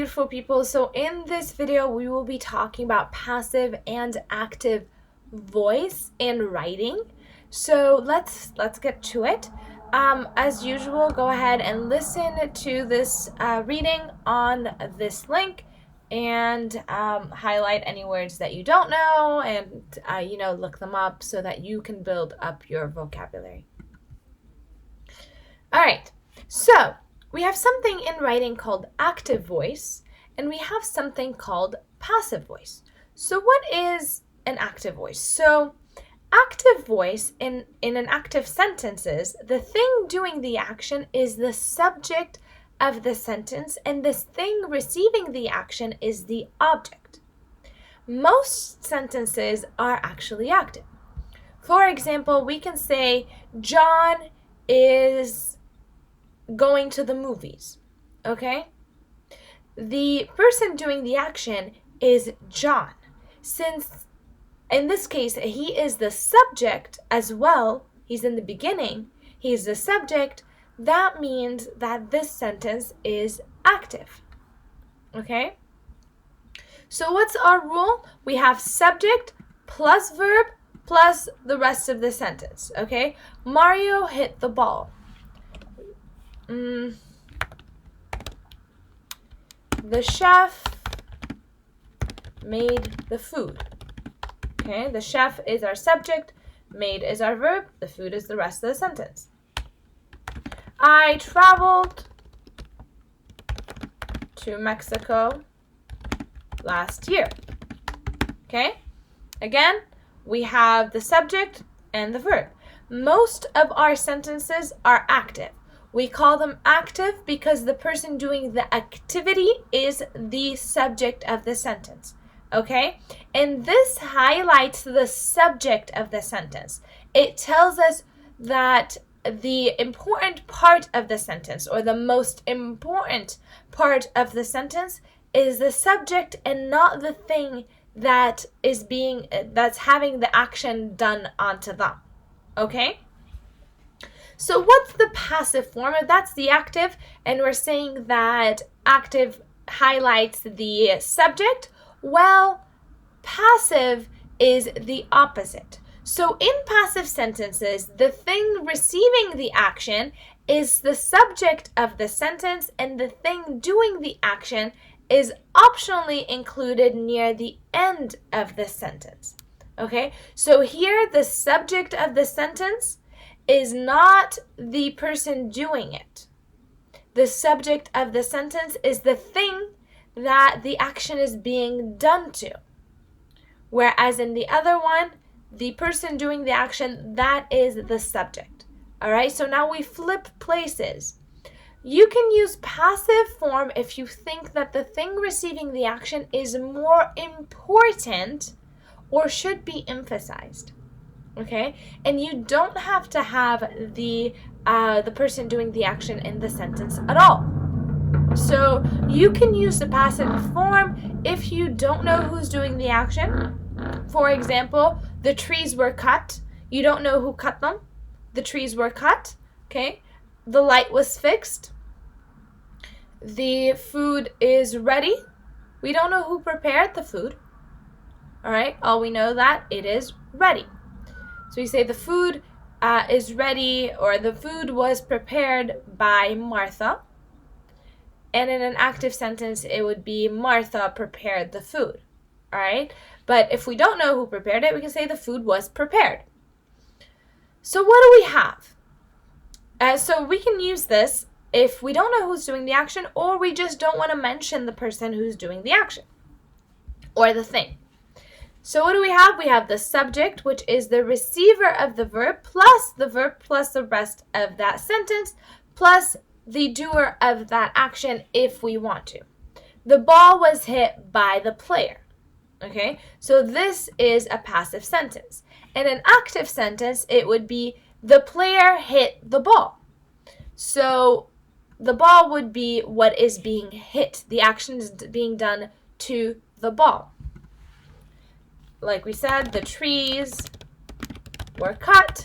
Beautiful people, so in this video we will be talking about passive and active voice in writing. So let's get to it. As usual, go ahead and listen to this reading on this link and highlight any words that you don't know and look them up so that you can build up your vocabulary. All right, so we have something in writing called active voice, and we have something called passive voice. So what is an active voice? So active voice in an active sentences, the thing doing the action is the subject of the sentence, and this thing receiving the action is the object. Most sentences are actually active. For example, we can say, John is going to the movies, okay? The person doing the action is John. Since in this case he is the subject as well, he's in the beginning, he's the subject, that means that this sentence is active, okay? So what's our rule? We have subject plus verb plus the rest of the sentence, okay? Mario hit the ball. The chef made the food. Okay, the chef is our subject, made is our verb, the food is the rest of the sentence. I traveled to Mexico last year. Okay, again, we have the subject and the verb. Most of our sentences are active. We call them active because the person doing the activity is the subject of the sentence, okay? And this highlights the subject of the sentence. It tells us that the important part of the sentence, or the most important part of the sentence, is the subject and not the thing that's having the action done onto them, okay? So what's the passive form? That's the active, and we're saying that active highlights the subject. Well, passive is the opposite. So in passive sentences, the thing receiving the action is the subject of the sentence, and the thing doing the action is optionally included near the end of the sentence. Okay, so here the subject of the sentence is not the person doing it. The subject of the sentence is the thing that the action is being done to. Whereas in the other one, the person doing the action, that is the subject. All right, so now we flip places. You can use passive form if you think that the thing receiving the action is more important or should be emphasized. Okay, and you don't have to have the person doing the action in the sentence at all. So you can use the passive form if you don't know who's doing the action. For example, the trees were cut. You don't know who cut them. The trees were cut. Okay, the light was fixed. The food is ready. We don't know who prepared the food. All right, all we know that it is ready. So you say the food is ready, or the food was prepared by Martha. And in an active sentence, it would be Martha prepared the food. All right? But if we don't know who prepared it, we can say the food was prepared. So what do we have? So we can use this if we don't know who's doing the action, or we just don't want to mention the person who's doing the action or the thing. So what do we have? We have the subject, which is the receiver of the verb, plus the verb plus the rest of that sentence, plus the doer of that action if we want to. The ball was hit by the player. Okay, so this is a passive sentence. In an active sentence, it would be the player hit the ball. So the ball would be what is being hit. The action is being done to the ball. Like we said, the trees were cut.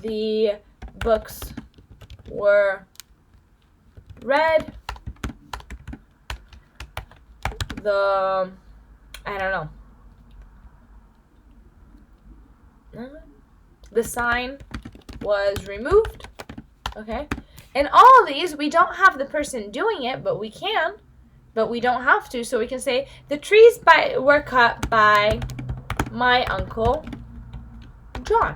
The books were read. the, I don't know, the sign was removed, okay? In all of these, we don't have the person doing it, but we can, but we don't have to. So we can say, the trees were cut by my Uncle John.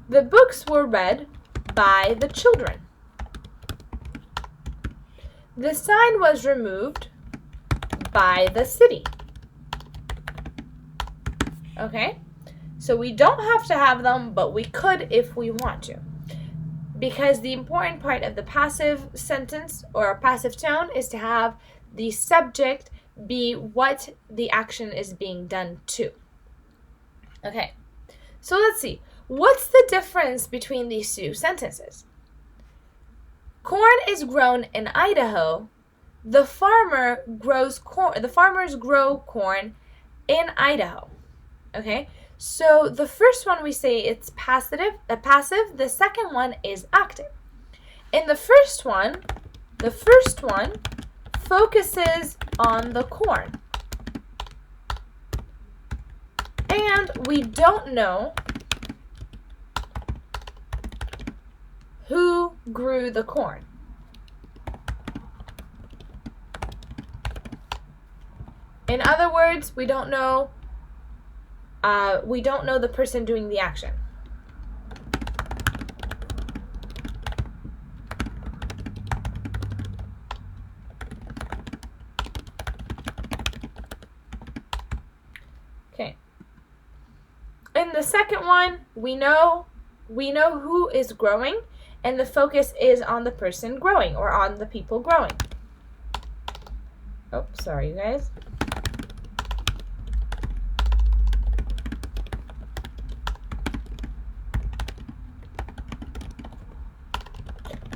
The books were read by the children. The sign was removed by the city. Okay? So we don't have to have them, but we could if we want to. Because the important part of the passive sentence or passive tone is to have the subject be what the action is being done to. Okay, so let's see. What's the difference between these two sentences? Corn is grown in Idaho. The farmers grow corn in Idaho. Okay? So the first one we say it's passive. The second one is active. In the first one focuses on the corn. And we don't know who grew the corn. In other words, we don't know the person doing the action. Okay. In the second one, we know who is growing, and the focus is on the person growing or on the people growing. Oh, sorry, you guys.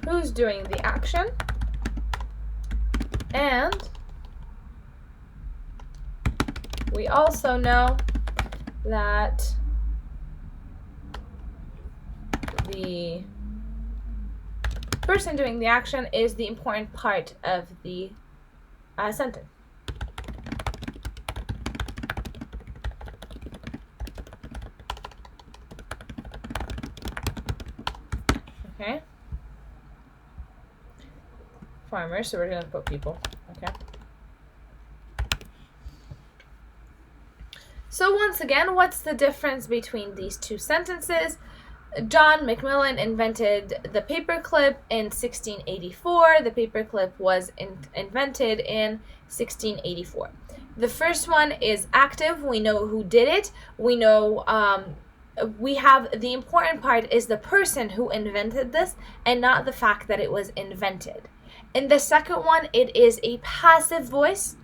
Who's doing the action, and we also know that the person doing the action is the important part of the sentence. Okay. Farmers, so we're going to put people. Okay. So once again, what's the difference between these two sentences? John Macmillan invented the paperclip in 1684. The paperclip was invented in 1684. The first one is active. We know who did it. We know we have the important part is the person who invented this and not the fact that it was invented. In the second one, it is a passive voice,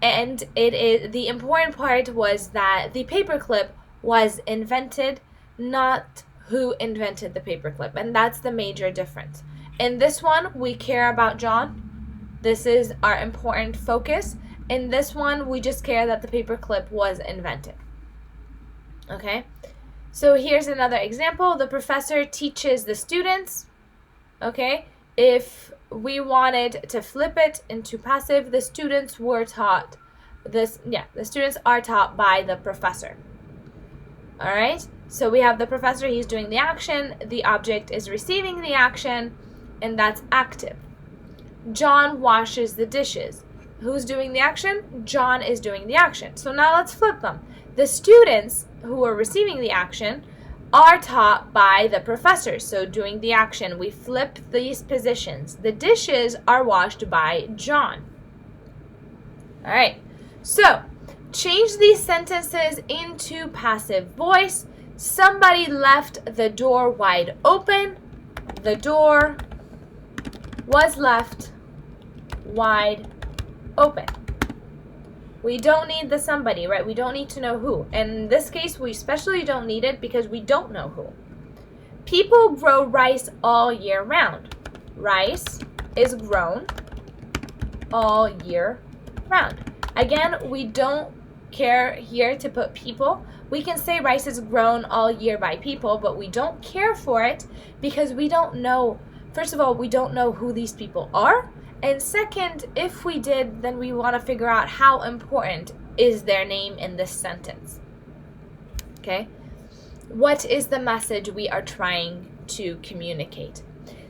and it is the important part was that the paperclip was invented, not who invented the paperclip, and that's the major difference. In this one, we care about John. This is our important focus. In this one, we just care that the paperclip was invented. Okay? So here's another example. The professor teaches the students. Okay? If we wanted to flip it into passive, the students were taught this. Yeah, the students are taught by the professor. All right? So we have the professor, he's doing the action, the object is receiving the action, and that's active. John washes the dishes. Who's doing the action? John is doing the action. So now let's flip them. The students who are receiving the action are taught by the professor. So doing the action, we flip these positions. The dishes are washed by John. All right. So change these sentences into passive voice. Somebody left the door wide open. The door was left wide open. We don't need the somebody, right? We don't need to know who. And in this case, we especially don't need it because we don't know who. People grow rice all year round. Rice is grown all year round. Again, we don't care here to put people. We can say rice is grown all year by people, but we don't care for it because we don't know. First of all, we don't know who these people are, And second, if we did, then we want to figure out how important is their name in this sentence. Okay? What is the message we are trying to communicate?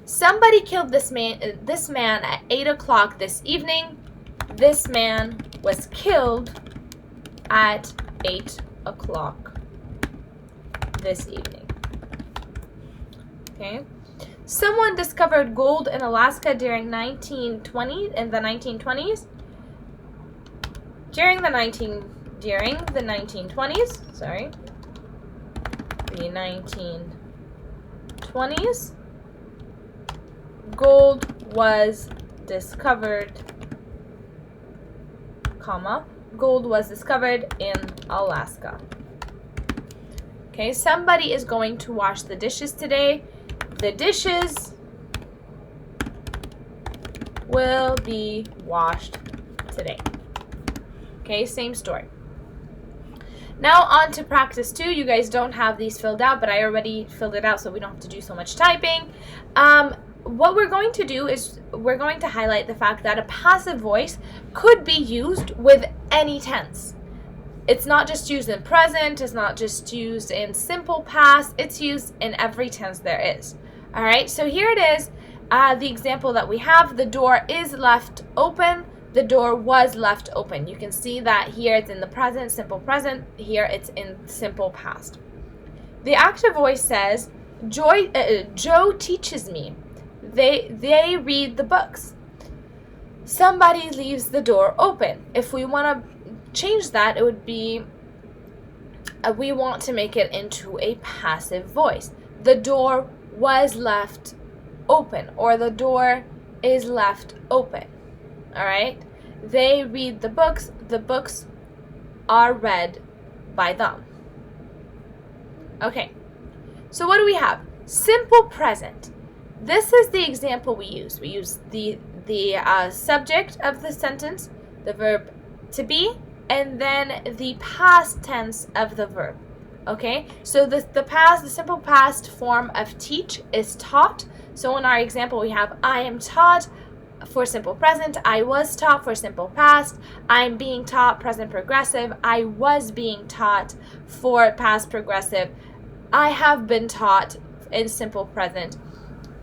Somebody killed this man at 8 o'clock this evening. This man was killed at 8 o'clock this evening. Okay? Someone discovered gold in Alaska during the 1920s. During the 1920s, gold was discovered, gold was discovered in Alaska. Okay, somebody is going to wash the dishes today. The dishes will be washed today. Okay, same story. Now on to practice 2. You guys don't have these filled out, but I already filled it out so we don't have to do so much typing. What we're going to do is we're going to highlight the fact that a passive voice could be used with any tense. It's not just used in present, it's not just used in simple past, it's used in every tense there is. All right, so here it is, the example that we have. The door is left open. The door was left open. You can see that here it's in the present, simple present. Here it's in simple past. The active voice says, Joe teaches me. They read the books. Somebody leaves the door open. If we want to change that, it would be, we want to make it into a passive voice. The door was left open, or the door is left open. All right? They read the books. The books are read by them. Okay. So what do we have? Simple present. This is the example we use. We use the subject of the sentence, the verb to be, and then the past tense of the verb. Okay? So the simple past form of teach is taught. So in our example, we have I am taught for simple present, I was taught for simple past, I'm being taught present progressive, I was being taught for past progressive, I have been taught in simple present,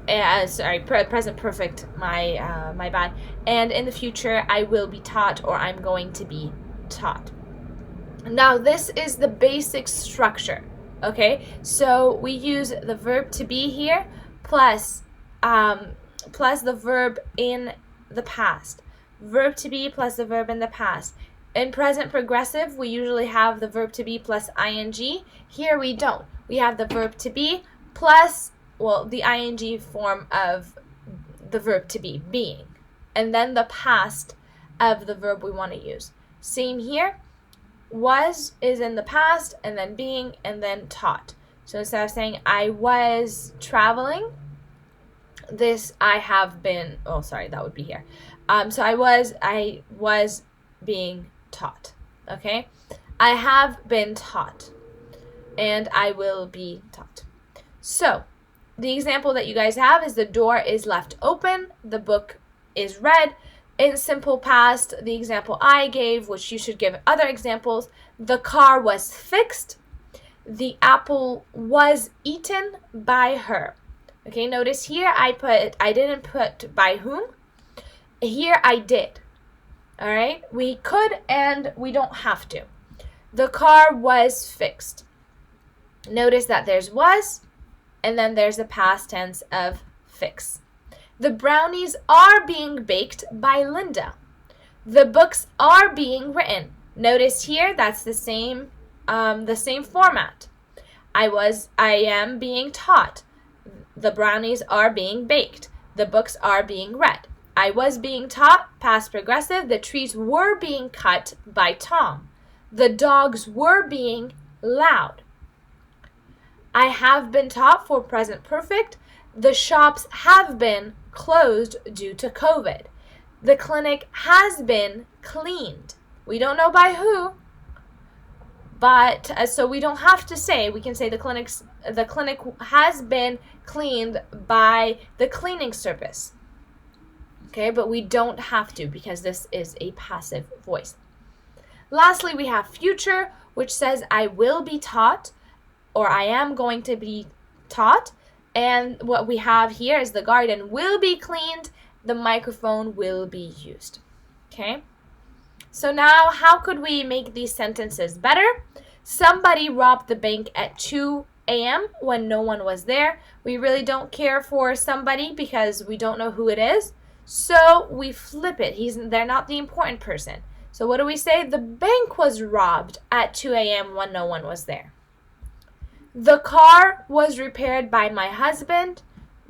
present perfect, my bad, and in the future I will be taught, or I'm going to be taught. Now this is the basic structure, okay? So we use the verb to be here plus the verb in the past. Verb to be plus the verb in the past. In present progressive, we usually have the verb to be plus ing. Here we don't. We have the verb to be plus, the ing form of the verb to be, being. And then the past of the verb we want to use. Same here. Was is in the past, and then being, and then taught. So instead of saying I was traveling, this I have been, that would be here. So I was being taught. Okay? I have been taught. And I will be taught. So the example that you guys have is the door is left open. The book is read. In simple past, the example I gave, which you should give other examples, the car was fixed. The apple was eaten by her. Okay, notice here I didn't put by whom. Here I did. All right, we could and we don't have to. The car was fixed. Notice that there's was, and then there's the past tense of fix. The brownies are being baked by Linda. The books are being written. Notice here that's the same format. I am being taught. The brownies are being baked. The books are being read. I was being taught, past progressive. The trees were being cut by Tom. The dogs were being loud. I have been taught for present perfect. The shops have been closed due to COVID. The clinic has been cleaned. We don't know by who, but so we don't have to say. We can say the clinic has been cleaned by the cleaning service. Okay, but we don't have to because this is a passive voice. Lastly, we have future, which says I will be taught or I am going to be taught. And what we have here is the garden will be cleaned, the microphone will be used. Okay? So now, how could we make these sentences better? Somebody robbed the bank at 2 a.m. when no one was there. We really don't care for somebody because we don't know who it is. So we flip it. They're not the important person. So what do we say? The bank was robbed at 2 a.m. when no one was there. The car was repaired by my husband.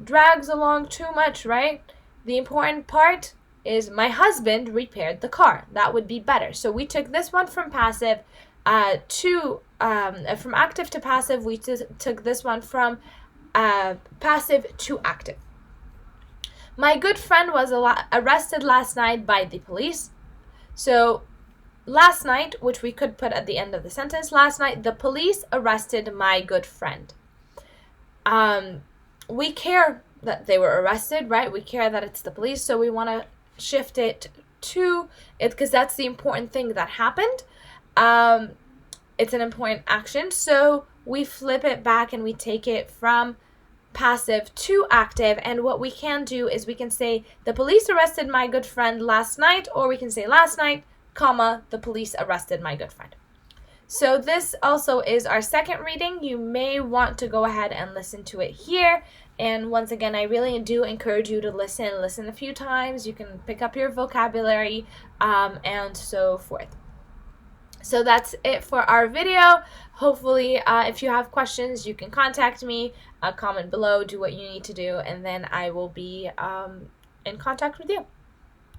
Drags along too much, right? The important part is my husband repaired the car. That would be better. So we took this one from passive from active to passive. We took this one from passive to active. My good friend was arrested last night by the police. So last night, which we could put at the end of the sentence, last night the police arrested my good friend. We care that they were arrested, right? We care that it's the police, so we want to shift it to it because that's the important thing that happened. It's an important action, so we flip it back and we take it from passive to active. And what we can do is we can say the police arrested my good friend last night, or we can say last night, comma, the police arrested my good friend. So this also is our second reading. You may want to go ahead and listen to it here. And once again, I really do encourage you to listen a few times. You can pick up your vocabulary and so forth. So that's it for our video. Hopefully, if you have questions, you can contact me, comment below, do what you need to do, and then I will be in contact with you.